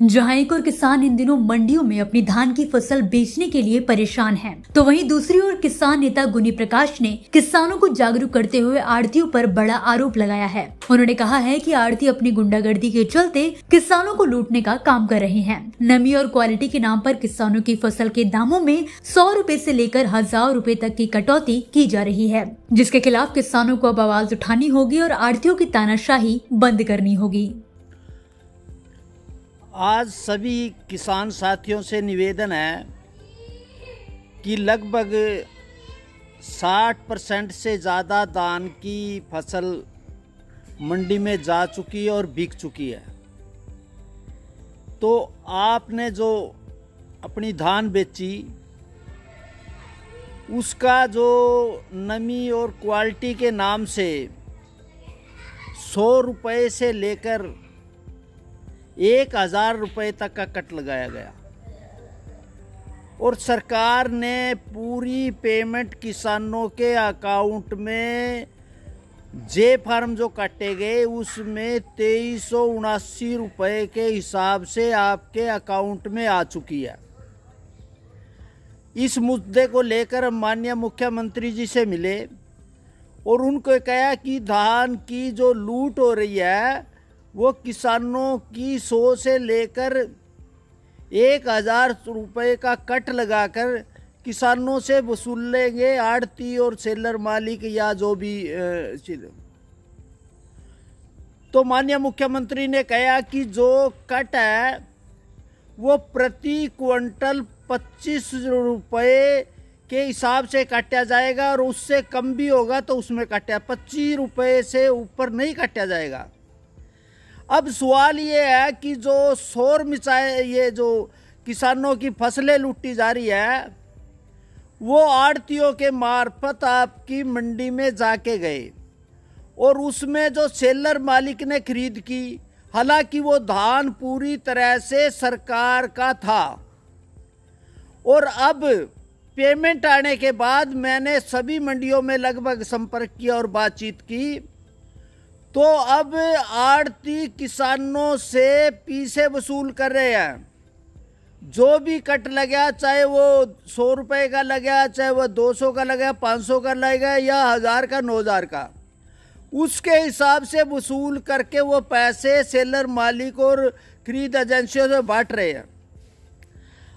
जहां एक और किसान इन दिनों मंडियों में अपनी धान की फसल बेचने के लिए परेशान हैं, तो वहीं दूसरी ओर किसान नेता गुनी प्रकाश ने किसानों को जागरूक करते हुए आड़तियों पर बड़ा आरोप लगाया है। उन्होंने कहा है कि आड़ती अपनी गुंडागर्दी के चलते किसानों को लूटने का काम कर रहे हैं। नमी और क्वालिटी के नाम पर किसानों की फसल के दामों में 100 रुपए से लेकर 1000 रुपए तक की कटौती की जा रही है, जिसके खिलाफ किसानों को अब आवाज उठानी होगी और आड़तियों की तानाशाही बंद करनी होगी। आज सभी किसान साथियों से निवेदन है कि लगभग 60% से ज़्यादा धान की फसल मंडी में जा चुकी है और बिक चुकी है। तो आपने जो अपनी धान बेची उसका जो नमी और क्वालिटी के नाम से 100 रुपये से लेकर 1000 रुपये तक का कट लगाया गया और सरकार ने पूरी पेमेंट किसानों के अकाउंट में जे फार्म जो काटे गए उसमें 2379 रुपये के हिसाब से आपके अकाउंट में आ चुकी है। इस मुद्दे को लेकर माननीय मुख्यमंत्री जी से मिले और उनको कहा कि धान की जो लूट हो रही है वो किसानों की 100 से लेकर 1000 रुपये का कट लगाकर किसानों से वसूल लेंगे आड़ती और सेलर मालिक या जो भी चीज। तो माननीय मुख्यमंत्री ने कहा कि जो कट है वो प्रति क्विंटल 25 रुपये के हिसाब से काटा जाएगा और उससे कम भी होगा तो उसमें काटा 25 रुपये से ऊपर नहीं काटा जाएगा। अब सवाल ये है कि जो शोर मचाए ये जो किसानों की फसलें लूटी जा रही है वो आड़तियों के मार्फत आपकी मंडी में जाके गए और उसमें जो सेलर मालिक ने खरीद की, हालांकि वो धान पूरी तरह से सरकार का था। और अब पेमेंट आने के बाद मैंने सभी मंडियों में लगभग संपर्क किया और बातचीत की, तो अब आड़ती किसानों से पैसे वसूल कर रहे हैं। जो भी कट लगा, चाहे वो 100 रुपये का लगा, चाहे वो 200 का लगा, 500 का लगा या 1000 का 9000 का, उसके हिसाब से वसूल करके वो पैसे सेलर मालिक और खरीद एजेंसियों से बांट रहे हैं।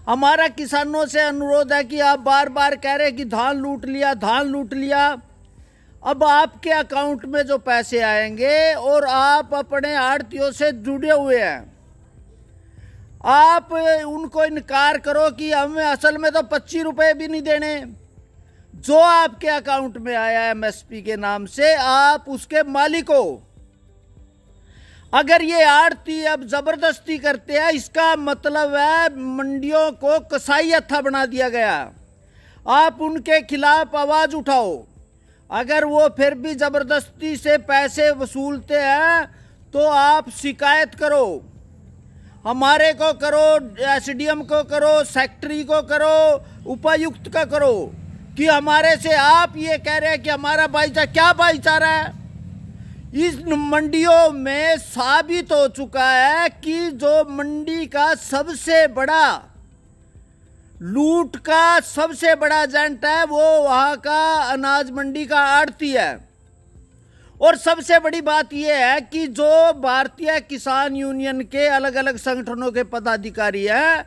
हमारा किसानों से अनुरोध है कि आप बार बार कह रहे हैं कि धान लूट लिया, धान लूट लिया। अब आपके अकाउंट में जो पैसे आएंगे और आप अपने आड़तियों से जुड़े हुए हैं, आप उनको इनकार करो कि हमें असल में तो 25 रुपये भी नहीं देने। जो आपके अकाउंट में आया एमएसपी के नाम से आप उसके मालिक हो। अगर ये आड़ती अब जबरदस्ती करते हैं, इसका मतलब है मंडियों को कसाई हत्था बना दिया गया। आप उनके खिलाफ आवाज उठाओ। अगर वो फिर भी जबरदस्ती से पैसे वसूलते हैं तो आप शिकायत करो, हमारे को करो, एसडीएम को करो, सेक्रेटरी को करो, उपायुक्त का करो कि हमारे से आप ये कह रहे हैं कि हमारा भाईचारा, क्या भाईचारा है। इस मंडियों में साबित हो चुका है कि जो मंडी का सबसे बड़ा लूट का सबसे बड़ा एजेंट है वो वहां का अनाज मंडी का आड़ती है। और सबसे बड़ी बात यह है कि जो भारतीय किसान यूनियन के अलग अलग संगठनों के पदाधिकारी हैं,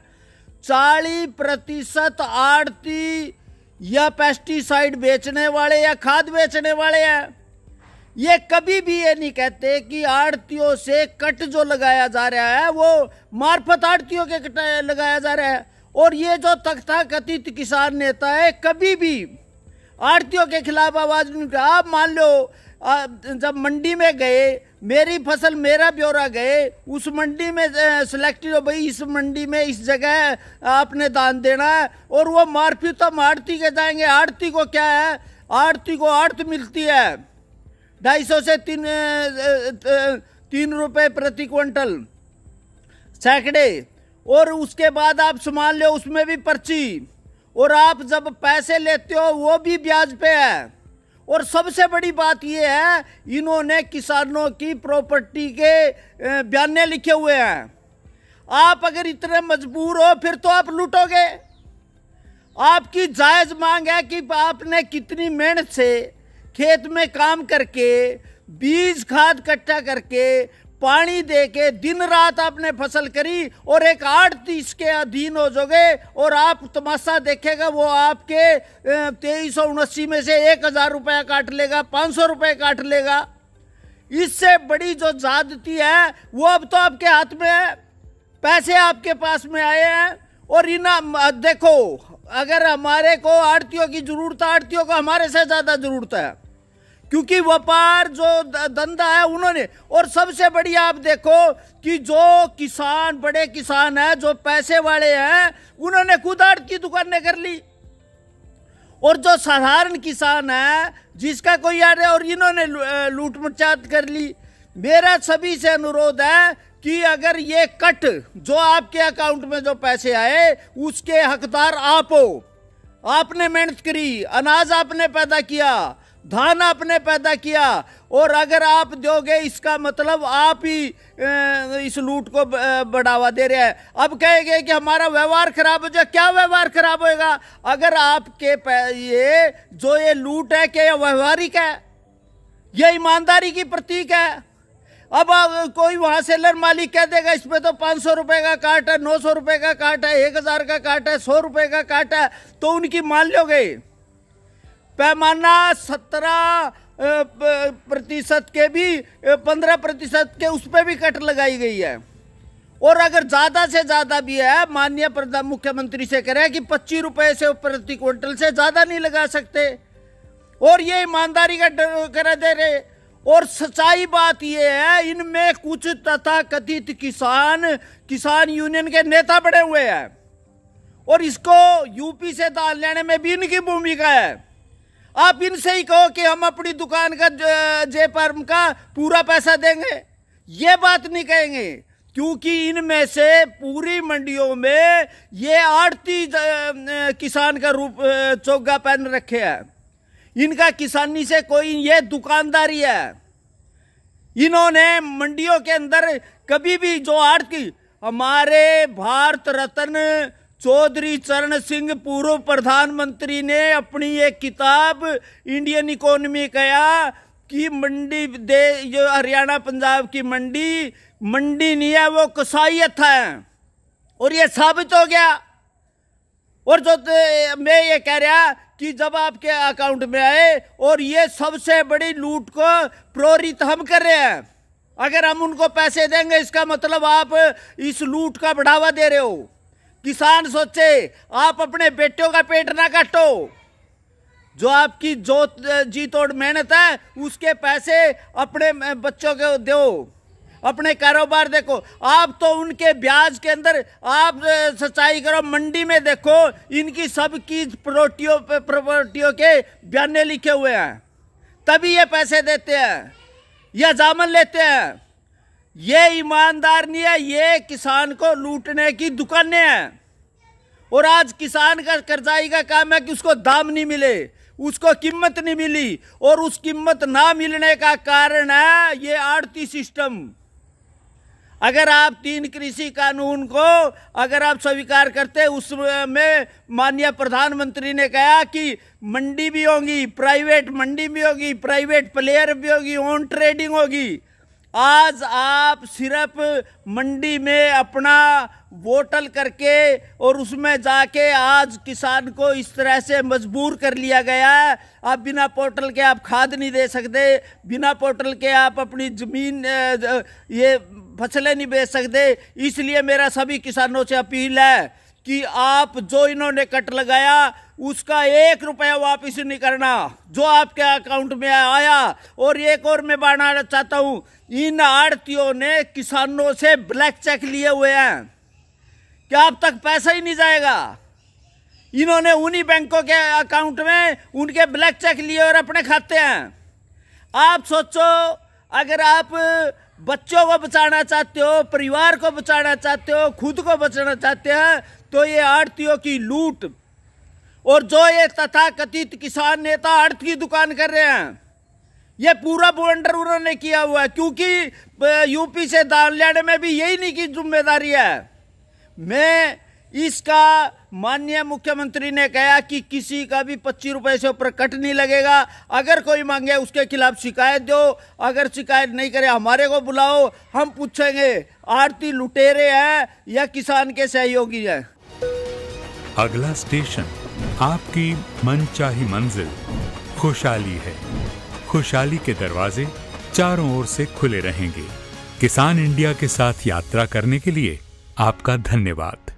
40% आड़ती या पेस्टिसाइड बेचने वाले या खाद बेचने वाले हैं। ये कभी भी ये नहीं कहते कि आड़तियों से कट जो लगाया जा रहा है वो मार्फत आड़तियों के कट लगाया जा रहा है। और ये जो तथाकथित किसान नेता है कभी भी आड़तियों के खिलाफ आवाज नहीं उठाया। आप मान लो जब मंडी में गए, मेरी फसल मेरा ब्यौरा गए, उस मंडी में सिलेक्टेड हो भाई इस मंडी में इस जगह आपने दान देना है, और वो मार्फत हम आड़ती के जाएंगे। आड़ती को क्या है, आड़ती को आड़त मिलती है 250 से 3 रुपये प्रति क्विंटल सैकड़े, और उसके बाद आप संभाल लो उसमें भी पर्ची, और आप जब पैसे लेते हो वो भी ब्याज पे है। और सबसे बड़ी बात ये है, इन्होंने किसानों की प्रॉपर्टी के बयाने लिखे हुए हैं। आप अगर इतने मजबूर हो फिर तो आप लूटोगे। आपकी जायज मांग है कि आपने कितनी मेहनत से खेत में काम करके, बीज खाद इकट्ठा करके, पानी देके दिन रात आपने फसल करी, और एक आड़ती इसके अधीन हो जाओगे और आप तमाशा देखेगा, वो आपके 2379 में से 1000 रुपया काट लेगा, 500 रुपये काट लेगा। इससे बड़ी जो ज्यादती है वो अब तो आपके हाथ में है, पैसे आपके पास में आए हैं। और इन देखो, अगर हमारे को आड़तियों की जरूरत है, आड़तियों को हमारे से ज्यादा जरूरत है, क्योंकि व्यापार जो धंधा है उन्होंने। और सबसे बढ़िया आप देखो कि जो किसान, बड़े किसान हैं, जो पैसे वाले हैं, उन्होंने खुद आड़त की दुकानें कर ली। और जो साधारण किसान है, जिसका कोई यार है, और इन्होंने लूट मचात कर ली। मेरा सभी से अनुरोध है कि अगर ये कट जो आपके अकाउंट में जो पैसे आए उसके हकदार आप हो। आपने मेहनत करी, अनाज आपने पैदा किया, धान आपने पैदा किया, और अगर आप दोगे इसका मतलब आप ही इस लूट को बढ़ावा दे रहे हैं। अब कहेंगे कि हमारा व्यवहार खराब हो जाए। क्या व्यवहार खराब होएगा? अगर आपके ये जो ये लूट है क्या ये व्यवहारिक है? ये ईमानदारी की प्रतीक है? अब कोई वहां सेलर मालिक कह देगा इसमें तो 500 रुपए का काट है, 900 रुपए का काट है, 1000 का काट है, 100 रुपए का काट है, तो उनकी मान लोगे? पैमाना 17% के भी, 15% के उस पर भी कट लगाई गई है। और अगर ज्यादा से ज्यादा भी है, माननीय प्रधान मुख्यमंत्री से कह रहे हैं कि 25 रुपए से प्रति क्विंटल से ज्यादा नहीं लगा सकते, और ये ईमानदारी का कर दे रहे। और सच्चाई बात ये है, इनमें कुछ तथाकथित किसान यूनियन के नेता बड़े हुए हैं, और इसको यूपी से दाल लेने में भी इनकी भूमिका है। आप इनसे ही कहो कि हम अपनी दुकान का जे फर्म का पूरा पैसा देंगे, ये बात नहीं कहेंगे, क्योंकि इनमें से पूरी मंडियों में ये आड़ती किसान का रूप चोगा पहन रखे हैं। इनका किसानी से कोई, ये दुकानदारी है। इन्होंने मंडियों के अंदर कभी भी जो आड़ती, हमारे भारत रत्न चौधरी चरण सिंह पूर्व प्रधानमंत्री ने अपनी एक किताब इंडियन इकोनॉमी कहा कि मंडी दे, जो हरियाणा पंजाब की मंडी नहीं है, वो कसाईयत है। और ये साबित हो गया। और जो मैं ये कह रहा कि जब आपके अकाउंट में आए, और ये सबसे बड़ी लूट को प्रेरित हम कर रहे हैं। अगर हम उनको पैसे देंगे इसका मतलब आप इस लूट का बढ़ावा दे रहे हो। किसान सोचे, आप अपने बेटों का पेट ना काटो। जो आपकी जी तोड़ मेहनत है उसके पैसे अपने बच्चों को दो, अपने कारोबार देखो। आप तो उनके ब्याज के अंदर आप सच्चाई करो। मंडी में देखो, इनकी सबकी प्रॉपर्टियों के बयाने लिखे हुए हैं, तभी ये पैसे देते हैं या जामन लेते हैं। ये ईमानदार नहीं है, ये किसान को लूटने की दुकानें हैं। और आज किसान का कर्जाई का काम है कि उसको दाम नहीं मिले, उसको कीमत नहीं मिली, और उस कीमत ना मिलने का कारण है ये आड़ती सिस्टम। अगर आप 3 कृषि कानून को अगर आप स्वीकार करते, उसमें माननीय प्रधानमंत्री ने कहा कि मंडी भी होगी, प्राइवेट मंडी भी होगी, प्राइवेट प्लेयर भी होगी, ऑन ट्रेडिंग होगी। आज आप सिर्फ मंडी में अपना वोटल करके और उसमें जाके आज किसान को इस तरह से मजबूर कर लिया गया है। आप बिना पोर्टल के आप खाद नहीं दे सकते, बिना पोर्टल के आप अपनी जमीन ये फसलें नहीं बेच सकते। इसलिए मेरा सभी किसानों से अपील है कि आप जो इन्होंने कट लगाया उसका 1 रुपया वापस नहीं करना जो आपके अकाउंट में आया। और एक और मैं बढ़ाना चाहता हूं, इन आड़तियों ने किसानों से ब्लैक चेक लिए हुए हैं, क्या अब तक पैसा ही नहीं जाएगा। इन्होंने उन्हीं बैंकों के अकाउंट में उनके ब्लैक चेक लिए और अपने खाते हैं। आप सोचो, अगर आप बच्चों को बचाना चाहते हो, परिवार को बचाना चाहते हो, खुद को बचाना चाहते हैं, तो ये आड़तियों की लूट और जो ये तथाकथित किसान नेता आड़त की दुकान कर रहे हैं, ये पूरा ब्लंडर उन्होंने किया हुआ है। क्योंकि यूपी से दाल लेने में भी यही नहीं की जिम्मेदारी है। मैं इसका माननीय मुख्यमंत्री ने कहा कि किसी का भी 25 रुपए से ऊपर कट नहीं लगेगा। अगर कोई मांगे उसके खिलाफ शिकायत दो, अगर शिकायत नहीं करे हमारे को बुलाओ, हम पूछेंगे आड़ती लुटेरे हैं या किसान के सहयोगी हैं। अगला स्टेशन आपकी मनचाही मंजिल खुशहाली है। खुशहाली के दरवाजे चारों ओर से खुले रहेंगे। किसान इंडिया के साथ यात्रा करने के लिए आपका धन्यवाद।